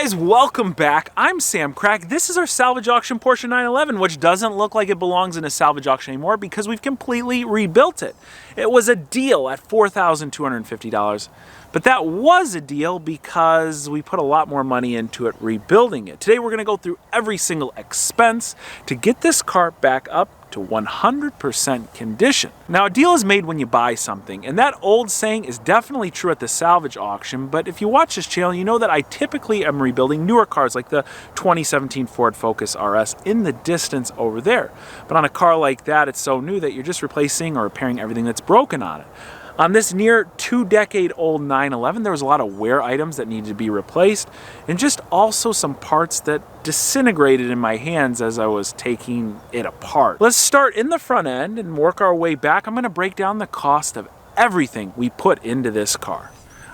guys, welcome back. I'm Samcrac. This is our Salvage Auction Porsche 911, which doesn't look like it belongs in a salvage auction anymore because we've completely rebuilt it. It was a deal at $4,250, but that was a deal because we put a lot more money into it rebuilding it. Today we're going to go through every single expense to get this car back up to 100% condition. Now, a deal is made when you buy something, and that old saying is definitely true at the salvage auction, but if you watch this channel, you know that I typically am rebuilding newer cars like the 2017 Ford Focus RS in the distance over there. But on a car like that, it's so new that you're just replacing or repairing everything that's broken on it. On this near 2-decade-old 911, there was a lot of wear items that needed to be replaced, and just also some parts that disintegrated in my hands as I was taking it apart. Let's start in the front end and work our way back. I'm going to break down the cost of everything we put into this car.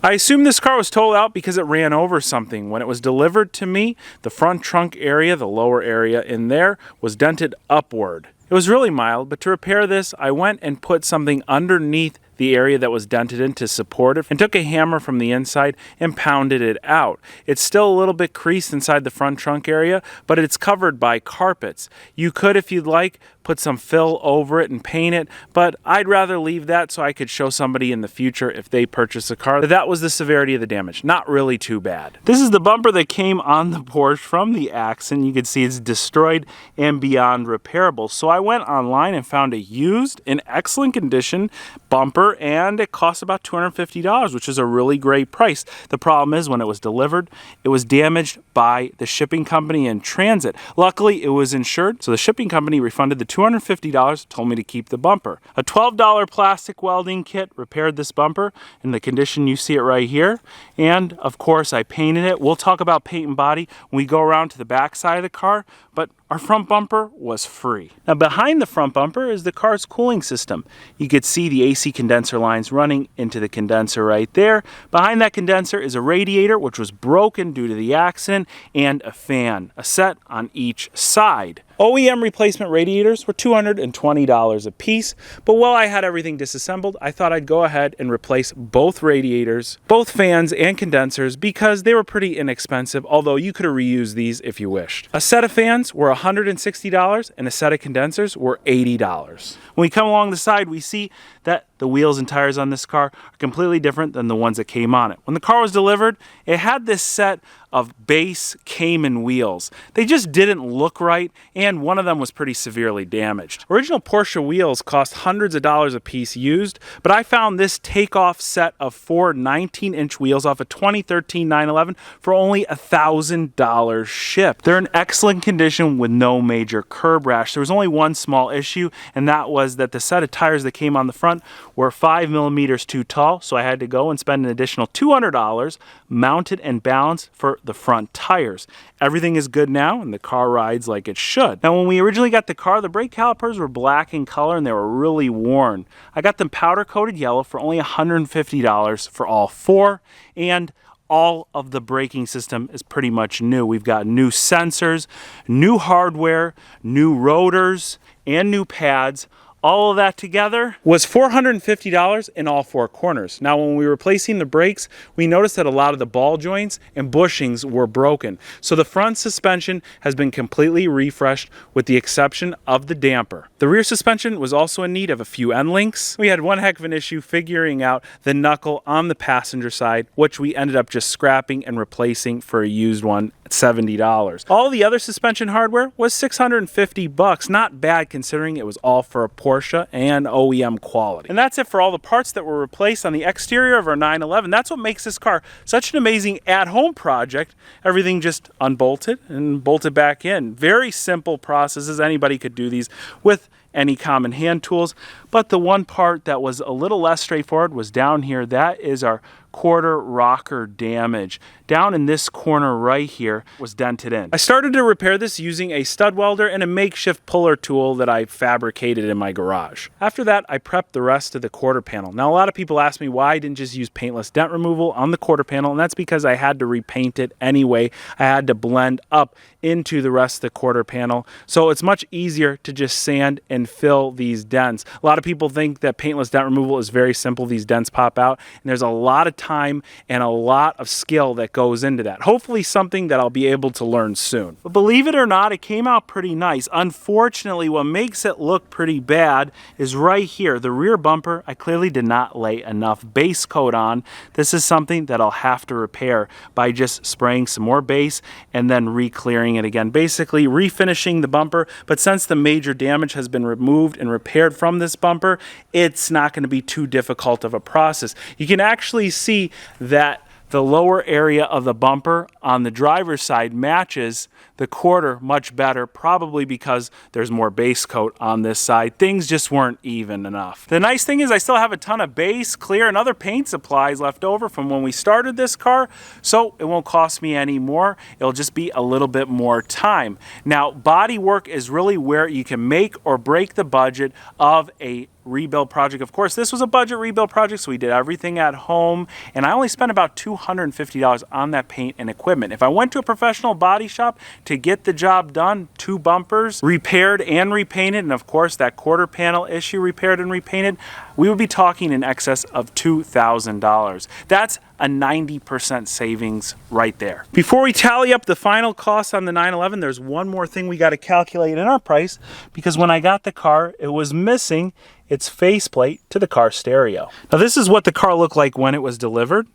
I assume this car was totaled out because it ran over something. When it was delivered to me, the front trunk area, the lower area in there, was dented upward. It was really mild, but to repair this, I went and put something underneath the area that was dented in to support it and took a hammer from the inside and pounded it out. It's still a little bit creased inside the front trunk area, but it's covered by carpets. You could, if you'd like, put some fill over it and paint it, but I'd rather leave that so I could show somebody in the future if they purchase a car that was the severity of the damage. Not really too bad. This is the bumper that came on the Porsche from the accident. You can see it's destroyed and beyond repairable. So I went online and found a used, in excellent condition bumper, and it cost about $250, which is a really great price. The problem is when it was delivered, it was damaged by the shipping company in transit. Luckily, it was insured, so the shipping company refunded the $250, told me to keep the bumper. A $12 plastic welding kit repaired this bumper in the condition you see it right here, and of course I painted it. We'll talk about paint and body when we go around to the back side of the car, but our front bumper was free. Now behind the front bumper is the car's cooling system. You could see the AC condenser lines running into the condenser right there. Behind that condenser is a radiator which was broken due to the accident and a fan, a set on each side. OEM replacement radiators were $220 a piece, but while I had everything disassembled, I thought I'd go ahead and replace both radiators, both fans and condensers because they were pretty inexpensive, although you could have reused these if you wished. A set of fans were $160 and a set of condensers were $80. When we come along the side, we see that the wheels and tires on this car are completely different than the ones that came on it. When the car was delivered, it had this set of base Cayman wheels. They just didn't look right, and one of them was pretty severely damaged. Original Porsche wheels cost hundreds of dollars a piece used, but I found this takeoff set of 4 19-inch wheels off a 2013 911 for only $1,000 shipped. They're in excellent condition with no major curb rash. There was only one small issue, and that was that the set of tires that came on the front were 5 millimeters too tall, so I had to go and spend an additional $200 mounted and balanced for the front tires. Everything is good now, and the car rides like it should. Now, when we originally got the car, the brake calipers were black in color and they were really worn. I got them powder coated yellow for only $150 for all 4, and all of the braking system is pretty much new. We've got new sensors, new hardware, new rotors, and new pads. All of that together was $450 in all 4 corners. Now, when we were replacing the brakes, we noticed that a lot of the ball joints and bushings were broken. So the front suspension has been completely refreshed with the exception of the damper. The rear suspension was also in need of a few end links. We had one heck of an issue figuring out the knuckle on the passenger side, which we ended up just scrapping and replacing for a used one at $70. All the other suspension hardware was $650. Not bad considering it was all for a Porsche and OEM quality. And that's it for all the parts that were replaced on the exterior of our 911. That's what makes this car such an amazing at-home project. Everything just unbolted and bolted back in. Very simple processes. Anybody could do these with any common hand tools. But the one part that was a little less straightforward was down here. That is our quarter rocker damage. Down in this corner right here was dented in. I started to repair this using a stud welder and a makeshift puller tool that I fabricated in my garage. After that, I prepped the rest of the quarter panel. Now, a lot of people ask me why I didn't just use paintless dent removal on the quarter panel, and that's because I had to repaint it anyway. I had to blend up into the rest of the quarter panel, so it's much easier to just sand and fill these dents. A lot of people think that paintless dent removal is very simple. These dents pop out, and there's a lot of time and a lot of skill that goes into that. Hopefully something that I'll be able to learn soon. But believe it or not, it came out pretty nice. Unfortunately, what makes it look pretty bad is right here, the rear bumper. I clearly did not lay enough base coat on. This is something that I'll have to repair by just spraying some more base and then re-clearing it again. Basically refinishing the bumper, but since the major damage has been removed and repaired from this bumper, it's not going to be too difficult of a process. You can actually see that the lower area of the bumper on the driver's side matches the quarter much better, probably because there's more base coat on this side. Things just weren't even enough. The nice thing is I still have a ton of base, clear, and other paint supplies left over from when we started this car, so it won't cost me any more. It'll just be a little bit more time. Now, body work is really where you can make or break the budget of a rebuild project. Of course, this was a budget rebuild project, so we did everything at home, and I only spent about $250 on that paint and equipment. If I went to a professional body shop to get the job done, 2 bumpers repaired and repainted, and of course that quarter panel issue repaired and repainted, we would be talking in excess of $2,000. That's a 90% savings right there. Before we tally up the final cost on the 911, there's one more thing we got to calculate in our price, because when I got the car, it was missing its faceplate to the car stereo. Now this is what the car looked like when it was delivered,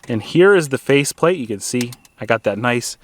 and here is the faceplate. You can see I got that nice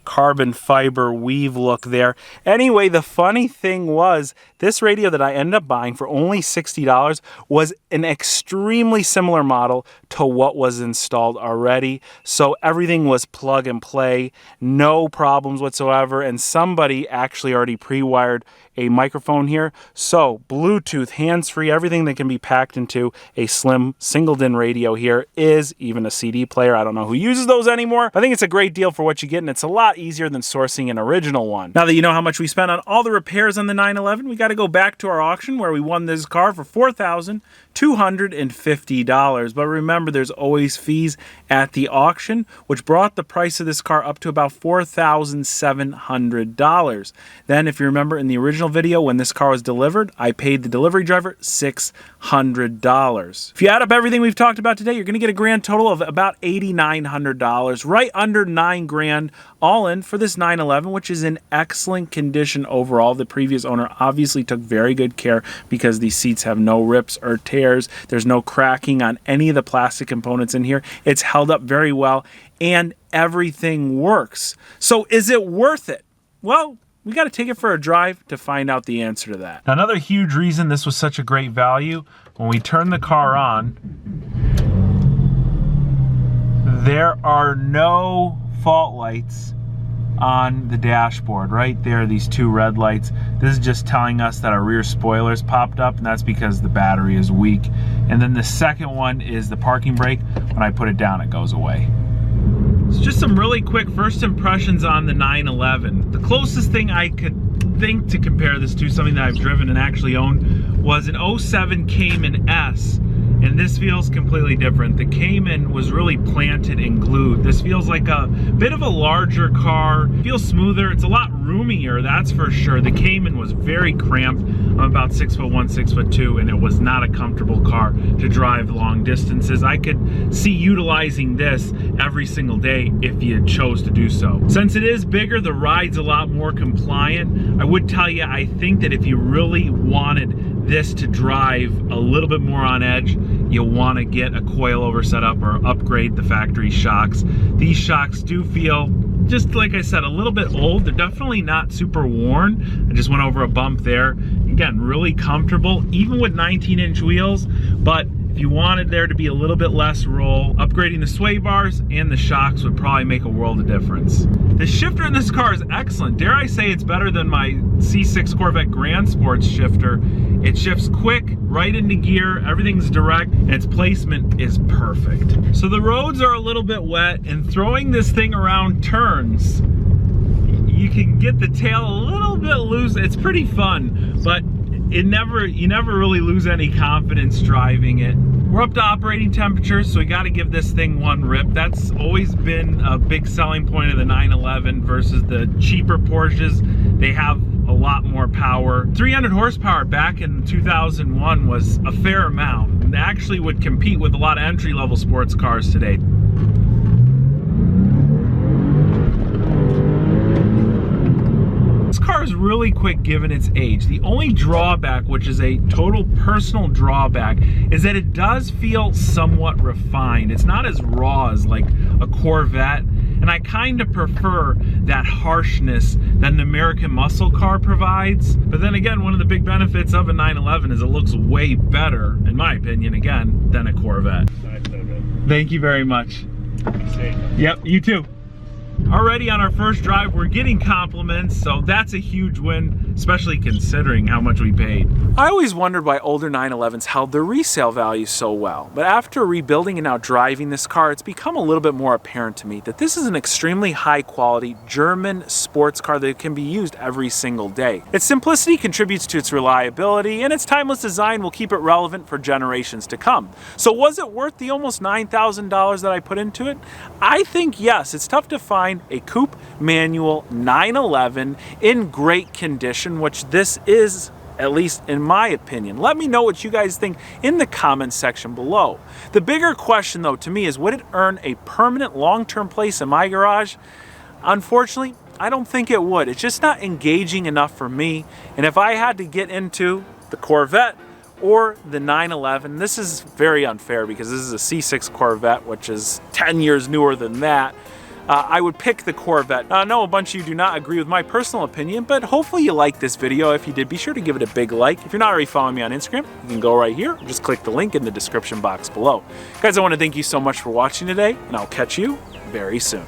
carbon fiber weave look there. Anyway, the funny thing was this radio that I ended up buying for only $60 was an extremely similar model to what was installed already. So everything was plug and play, no problems whatsoever, and somebody actually already pre-wired a microphone here. So Bluetooth, hands-free, everything that can be packed into a slim single-DIN radio here is even a CD player. I don't know who uses those anymore. I think it's a great deal for what you get, and it's a lot easier than sourcing an original one. Now that you know how much we spent on all the repairs on the 911, we got to go back to our auction where we won this car for $4,250. But remember, there's always fees at the auction, which brought the price of this car up to about $4,700. Then, if you remember in the original video when this car was delivered, I paid the delivery driver $600. If you add up everything we've talked about today, you're going to get a grand total of about $8,900, right under $9,000 all in for this 911, which is in excellent condition overall. The previous owner obviously took very good care because these seats have no rips or tears. There's no cracking on any of the plastic components in here. It's held up very well and everything works. So is it worth it? Well, we got to take it for a drive to find out the answer to that. Now, another huge reason this was such a great value, when we turn the car on, there are no fault lights on the dashboard. Right there, these 2 red lights. This is just telling us that our rear spoilers popped up, and that's because the battery is weak. And then the second one is the parking brake. When I put it down, it goes away. So just some really quick first impressions on the 911. The closest thing I could think to compare this to, something that I've driven and actually owned, was an 07 Cayman S. And this feels completely different. The Cayman was really planted and glued. This feels like a bit of a larger car. It feels smoother. It's a lot roomier, that's for sure. The Cayman was very cramped. I'm about 6'1", 6'2", and it was not a comfortable car to drive long distances. I could see utilizing this every single day if you chose to do so. Since it is bigger, the ride's a lot more compliant. I would tell you, I think that if you really wanted this to drive a little bit more on edge, you'll want to get a coilover setup or upgrade the factory shocks. These shocks do feel, just like I said, a little bit old. They're definitely not super worn. I just went over a bump there. Again, really comfortable, even with 19-inch wheels, but if you wanted there to be a little bit less roll, upgrading the sway bars and the shocks would probably make a world of difference. The shifter in this car is excellent. Dare I say it's better than my C6 Corvette Grand Sports shifter. It shifts quick, right into gear, everything's direct, and its placement is perfect. So the roads are a little bit wet, and throwing this thing around turns, you can get the tail a little bit loose. It's pretty fun, but you never really lose any confidence driving it. We're up to operating temperatures, so we got to give this thing one rip. That's always been a big selling point of the 911 versus the cheaper Porsches. They have a lot more power. 300 horsepower back in 2001 was a fair amount, and actually would compete with a lot of entry-level sports cars today. is really quick given its age. The only drawback, which is a total personal drawback, is that it does feel somewhat refined. It's not as raw as like a Corvette, and I kind of prefer that harshness that an American muscle car provides. But then again, one of the big benefits of a 911 is it looks way better, in my opinion, again, than a Corvette. Thank you very much. Be safe. Yep, you too. Already on our first drive, we're getting compliments, so that's a huge win, especially considering how much we paid. I always wondered why older 911s held their resale value so well, but after rebuilding and now driving this car, it's become a little bit more apparent to me that this is an extremely high quality German sports car that can be used every single day. Its simplicity contributes to its reliability, and its timeless design will keep it relevant for generations to come. So was it worth the almost $9,000 that I put into it? I think yes. It's tough to find a coupe manual 911 in great condition, which this is, at least in my opinion. Let me know what you guys think in the comments section below. The bigger question though to me is, would it earn a permanent long-term place in my garage? Unfortunately, I don't think it would. It's just not engaging enough for me. And if I had to get into the Corvette or the 911, this is very unfair because this is a C6 Corvette, which is 10 years newer than that. I would pick the Corvette. Now, I know a bunch of you do not agree with my personal opinion, but hopefully you liked this video. If you did, be sure to give it a big like. If you're not already following me on Instagram, you can go right here. Just click the link in the description box below. Guys, I want to thank you so much for watching today, and I'll catch you very soon.